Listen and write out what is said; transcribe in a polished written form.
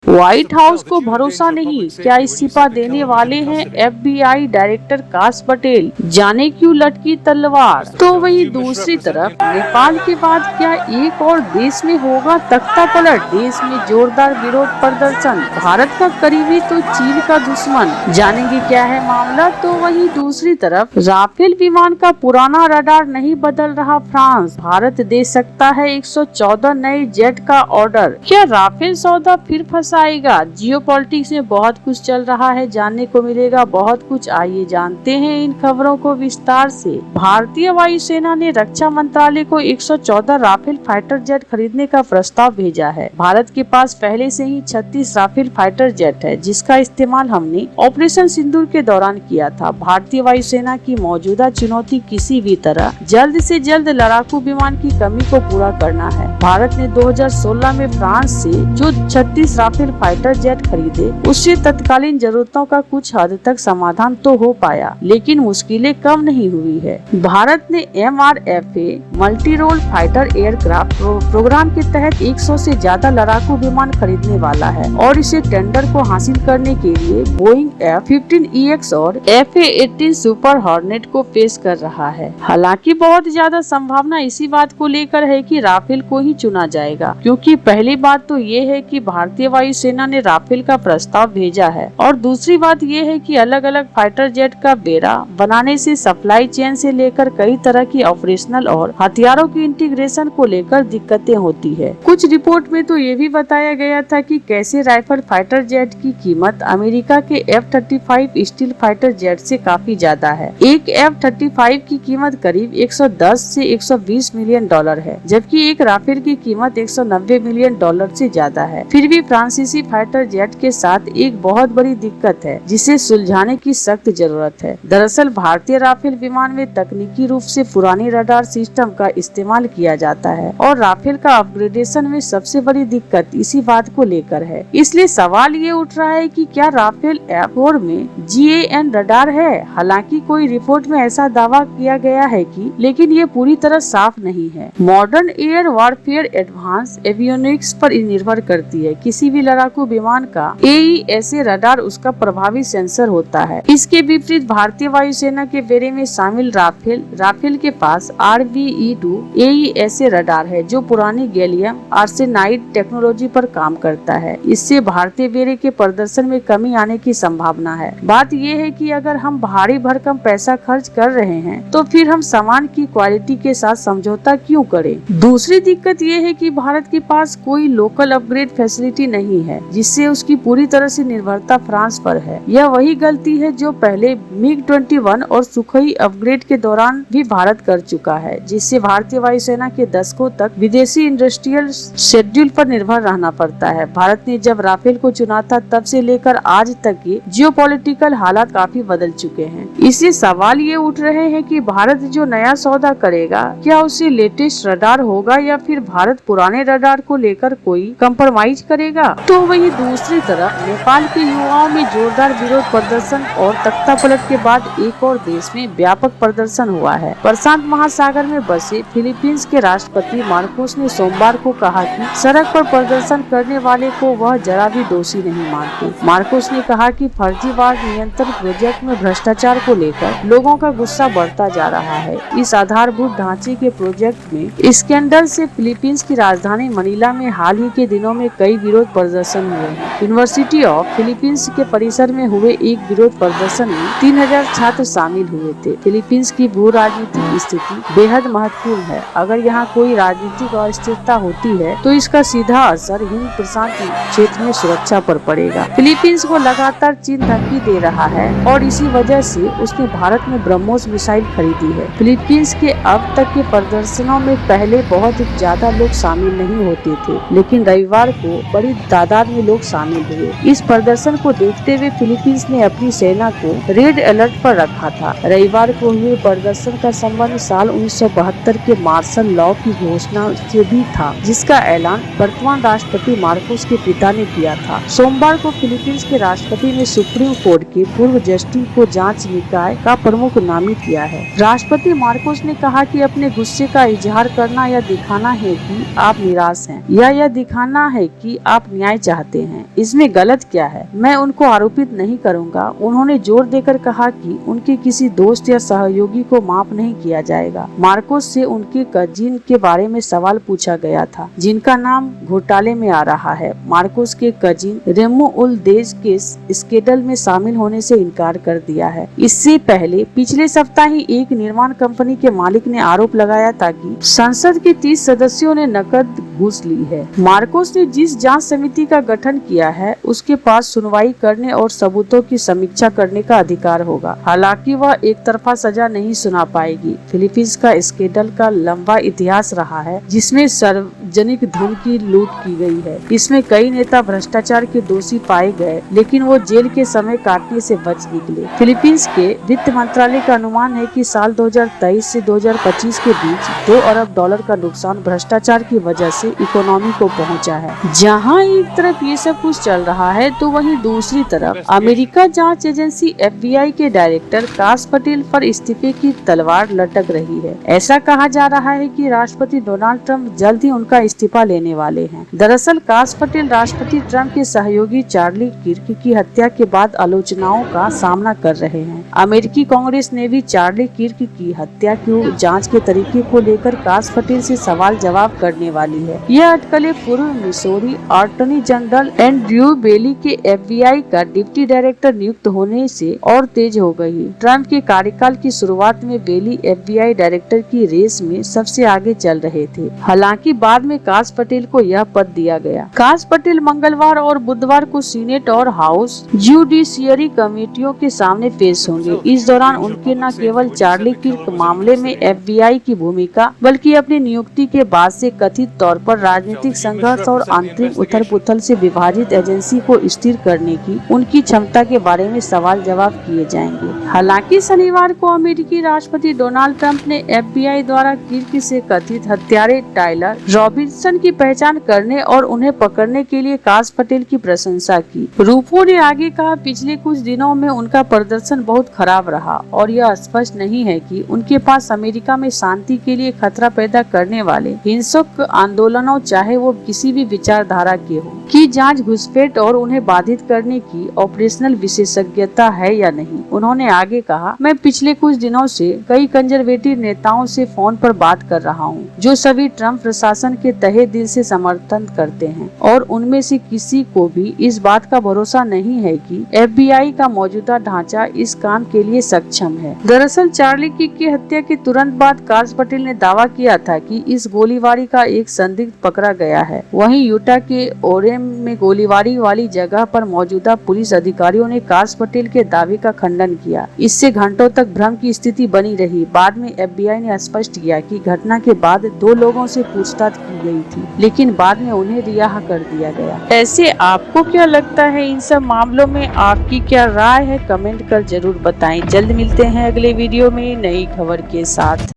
White house को भरोसा नहीं, क्या इस्तीफा देने वाले हैं FBI डायरेक्टर काश पटेल, जाने क्यों लटकी तलवार। तो वही दूसरी तरफ नेपाल के बाद क्या एक और देश में होगा तख्ता पलट, देश में जोरदार विरोध प्रदर्शन, भारत का करीबी तो चीन का दुश्मन, जानेंगे क्या है मामला। तो वही दूसरी तरफ राफेल विमान का पुराना रडार नहीं बदल रहा फ्रांस, भारत दे सकता है 114 नए जेट का ऑर्डर, क्या राफेल सौदा फिर फंसाएगा। जियोपॉलिटिक्स में बहुत कुछ चल रहा है, जानने को मिलेगा बहुत कुछ, आइए जानते हैं इन खबरों को विस्तार से। भारतीय वायुसेना ने रक्षा मंत्रालय को 114 राफेल फाइटर जेट खरीदने का प्रस्ताव भेजा है। भारत के पास पहले से ही 36 राफेल फाइटर जेट है, जिसका इस्तेमाल हमने ऑपरेशन सिंदूर के दौरान किया था। भारतीय वायुसेना की मौजूदा चुनौती किसी भी तरह जल्द से जल्द लड़ाकू विमान की कमी को पूरा करना है। भारत ने 2016 में फ्रांस से जो 36 राफेल फाइटर जेट खरीदे, उससे तत्कालीन जरूरतों का कुछ हद तक समाधान तो हो पाया, लेकिन मुश्किलें कम नहीं हुई है। भारत ने MRFA multi role fighter aircraft programme के तहत 100 से ज्यादा लड़ाकू विमान खरीदने वाला है और इसे टेंडर को हासिल करने के लिए बोइंग F-15EX और FA-18 सुपर हॉर्नेट को पेश कर रहा है। हालांकि बहुत ज्यादा संभावना इसी बात को लेकर है कि राफेल को ही चुना जाएगा, क्योंकि पहली बात तो ये है कि भारतीय वायुसेना ने राफेल का प्रस्ताव भेजा है और दूसरी बात ये है कि अलग अलग फाइटर जेट का बेड़ा बनाने से सप्लाई चेन से लेकर कई तरह की ऑपरेशनल और हथियारों की इंटीग्रेशन को लेकर दिक्कतें होती है। कुछ रिपोर्ट में तो ये भी बताया गया था कि कैसे राइफल फाइटर जेट की कीमत अमेरिका के F-35 स्टील फाइटर जेट से काफी ज्यादा है। एक F-35 की कीमत करीब 110 से 120 मिलियन डॉलर है, जबकि एक राफेल की कीमत 190 मिलियन डॉलर से ज्यादा है। फिर भी फ्रांसीसी फाइटर जेट के साथ एक बहुत बड़ी दिक्कत है, जिसे सुलझाने की सख्त जरूरत है। दरअसल भारतीय राफेल विमान में तकनीकी रूप से पुरानी रडार सिस्टम का इस्तेमाल किया जाता है और राफेल का अपग्रेडेशन में सबसे बड़ी दिक्कत इसी बात को लेकर है। इसलिए सवाल ये उठ रहा है कि क्या राफेल F4 में GAN रडार है। हालांकि कोई रिपोर्ट में ऐसा दावा किया गया है कि, लेकिन ये पूरी तरह साफ नहीं है। Modern air warfare advance avionics पर निर्भर करती है। किसी भी लड़ाकू विमान का AESA रडार उसका प्रभावी सेंसर होता है। इसके विपरीत भारतीय वायुसेना के बेड़े में शामिल राफेल के पास RBE-2 AESA रडार है, जो पुरानी गैलियम आर्सेनाइड टेक्नोलॉजी पर काम करता है। इससे भारतीय बेड़े के प्रदर्शन में कमी आने की संभावना है। बात यह है कि अगर हम भारी भरकम पैसा खर्च कर रहे हैं, तो फिर हम सामान की क्वालिटी के साथ समझौता क्यों करें। दूसरी दिक्कत ये है कि भारत के पास कोई लोकल अपग्रेड फैसिलिटी नहीं है, जिससे उसकी पूरी तरह से निर्भरता फ्रांस पर है। यह वही गलती है जो पहले MiG-21 और सुखोई अपग्रेड के दौरान भी भारत कर चुका है, जिससे भारतीय वायुसेना के दशकों तक विदेशी इंडस्ट्रियल शेड्यूल पर निर्भर रहना पड़ता है। भारत ने जब राफेल को चुना था, तब से लेकर आज तक के जियोपॉलिटिकल हालात काफी बदल चुके हैं। इसलिए सवाल ये उठ रहे हैं कि भारत जो नया सौदा करेगा, क्या उसे लेटेस्ट रडार होगा या फिर भारत पुराने रडार को लेकर कोई कंप्रोमाइज करेगा। तो वही दूसरी तरफ नेपाल के युवाओं में जोरदार विरोध प्रदर्शन और तख्ता पलट के बाद एक और देश में व्यापक प्रदर्शन हुआ है। प्रशांत महासागर में बसे फिलीपींस के राष्ट्रपति मार्कोस ने सोमवार को कहा कि सड़क पर प्रदर्शन करने वाले को वह जरा भी दोषी नहीं मानते। मार्कोस ने कहा कि फर्जीवाड़ नियंत्रण प्रोजेक्ट में भ्रष्टाचार को लेकर लोगों का गुस्सा बढ़ता जा रहा है। इस आधारभूत ढांचे के प्रोजेक्ट में स्कैंडल से फिलीपींस की राजधानी मनीला में हाल ही के दिनों में कई विरोध प्रदर्शन हुए हैं। यूनिवर्सिटी ऑफ फिलीपींस के परिसर में हुए एक विरोध प्रदर्शन में 3000 छात्र शामिल हुए थे। फिलीपींस की भू राजनीतिक स्थिति बेहद महत्वपूर्ण है। अगर यहाँ कोई राजनीतिक अस्थिरता होती है, तो इसका सीधा असर हिंद प्रशांत क्षेत्र में सुरक्षा पर पड़ेगा। फिलीपींस को लगातार चीन धमकी दे रहा है और इसी वजह से उसने भारत में ब्रह्मोस मिसाइल खरीदी है। फिलीपींस के अब तक के प्रदर्शनों में पहले बहुत ज्यादा लोग शामिल नहीं होते थे, लेकिन रविवार को बड़ी तादाद में लोग शामिल हुए। इस प्रदर्शन को देखते हुए फिलीपींस ने अपनी सेना को रेड अलर्ट पर रखा था। रविवार को हुए प्रदर्शन का संबंध साल 1972 के मार्शल लॉ की घोषणा से भी था, जिसका ऐलान वर्तमान राष्ट्रपति मार्कोस के पिता ने किया था। सोमवार को फिलीपींस के राष्ट्रपति ने सुप्रीम कोर्ट के पूर्व जस्टिस को जांच निकाय का प्रमुख नामित किया है। राष्ट्रपति मार्कोस ने कहा कि अपने गुस्से का इजहार करना या दिखाना है कि आप निराश हैं, या यह दिखाना है कि आप न्याय न्याय चाहते हैं, इसमें गलत क्या है? मैं उनको आरोपित नहीं करूंगा। उन्होंने जोर देकर कहा कि उनके किसी दोस्त या सहयोगी को माफ नहीं किया जाएगा। मार्कोस से उनके कजिन के बारे में सवाल पूछा गया था, जिनका नाम घोटाले में आ रहा है। मार्कोस के कजिन रेमो उल्देज के स्कैंडल में शामिल होने से इनकार कर दिया है। इससे पहले पिछले सप्ताह ही एक निर्माण कंपनी के मालिक ने आरोप लगाया था कि संसद के 30 सदस्यों ने नकद घूस ली है। मार्कोस ने जिस जांच समिति का गठन किया है, उसके पास सुनवाई करने और सबूतों की समीक्षा करने का अधिकार होगा। हालांकि वह एक तरफा सजा नहीं सुना पाएगी। फिलीपींस का स्कैंडल का लंबा इतिहास रहा है, जिसमें सार्वजनिक धन की लूट की गई है। इसमें कई नेता भ्रष्टाचार के दोषी पाए गए, लेकिन वो जेल के समय काटने से बच निकले। फिलीपींस के वित्त मंत्रालय का अनुमान है कि साल 2023 से 2025 के बीच $2 अरब का नुकसान भ्रष्टाचार की वजह से इकोनॉमी को पहुंचा है। जहां एक तरफ ये सब कुछ चल रहा है, तो वहीं दूसरी तरफ अमेरिका जांच एजेंसी FBI के डायरेक्टर काश पटेल पर इस्तीफे की तलवार लटक रही है। ऐसा कहा जा रहा है कि राष्ट्रपति डोनाल्ड ट्रंप जल्द ही उनका इस्तीफा लेने वाले हैं। दरअसल काश पटेल राष्ट्रपति ट्रंप के सहयोगी चार्ली किर्क की हत्या के बाद आलोचनाओं का सामना कर रहे हैं। अमेरिकी कांग्रेस ने भी चार्ली किर्क की हत्या की जांच के तरीके को लेकर काश पटेल से सवाल जवाब करने वाली है। यह अटकलें पूर्व मिसौरी अटॉर्नी जनरल एंड्रयू बेली के FBI का डिप्टी डायरेक्टर नियुक्त होने से और तेज हो गई। ट्रंप के कार्यकाल की शुरुआत में बेली FBI डायरेक्टर की रेस में सबसे आगे चल रहे थे। हालांकि बाद में काश पटेल को यह पद दिया गया। काश पटेल मंगलवार और बुधवार को सीनेट और हाउस जुडिशियरी कमेटियों के सामने पेश होंगे। इस दौरान उनके न केवल चार्ली किर्क मामले में FBI की भूमिका, बल्कि अपनी नियुक्ति के बाद से कथित तौर पर राजनीतिक संघर्ष और आंतरिक उथल पुथल से विभाजित एजेंसी को स्थिर करने की उनकी क्षमता के बारे में सवाल जवाब किए जाएंगे। हालांकि शनिवार को अमेरिकी राष्ट्रपति डोनाल्ड ट्रंप ने FBI द्वारा किर्क से कथित हत्यारे टाइलर रॉबिन्सन की पहचान करने और उन्हें पकड़ने के लिए काश पटेल की प्रशंसा की। रूपो ने आगे कहा, पिछले कुछ दिनों में उनका प्रदर्शन बहुत खराब रहा और यह स्पष्ट नहीं है कि उनके पास अमेरिका में शांति के लिए खतरा पैदा करने वाले हिंसक आंदोलनों, चाहे वो किसी भी विचारधारा के हो, की जांच, घुसपैठ और उन्हें बाधित करने की ऑपरेशनल विशेषज्ञता है या नहीं। उन्होंने आगे कहा, मैं पिछले कुछ दिनों से कई कंजर्वेटिव नेताओं से फोन पर बात कर रहा हूं, जो सभी ट्रंप प्रशासन के तहे दिल से समर्थन करते हैं, और उनमें से किसी को भी इस बात का भरोसा नहीं है कि FBI का मौजूदा ढांचा इस काम के लिए सक्षम है। दरअसल चार्ली किर्क की हत्या के तुरंत बाद काश पटेल ने दावा किया था कि इस गोलीबारी का एक संदिग्ध पकड़ा गया है। वहीं यूटा के ओरेम में गोलीबारी वाली जगह पर मौजूदा पुलिस अधिकारियों ने काश पटेल के दावे का खंडन किया। इससे घंटों तक भ्रम की स्थिति बनी रही। बाद में FBI ने स्पष्ट किया कि घटना के बाद 2 लोगों से पूछताछ की गई थी, लेकिन बाद में उन्हें रिहा कर दिया गया। ऐसे आपको क्या लगता है इन सब मामलों में? आपकी क्या राय है? कमेंट कर जरूर बताएं। जल्द मिलते हैं अगले वीडियो में नई खबर के साथ।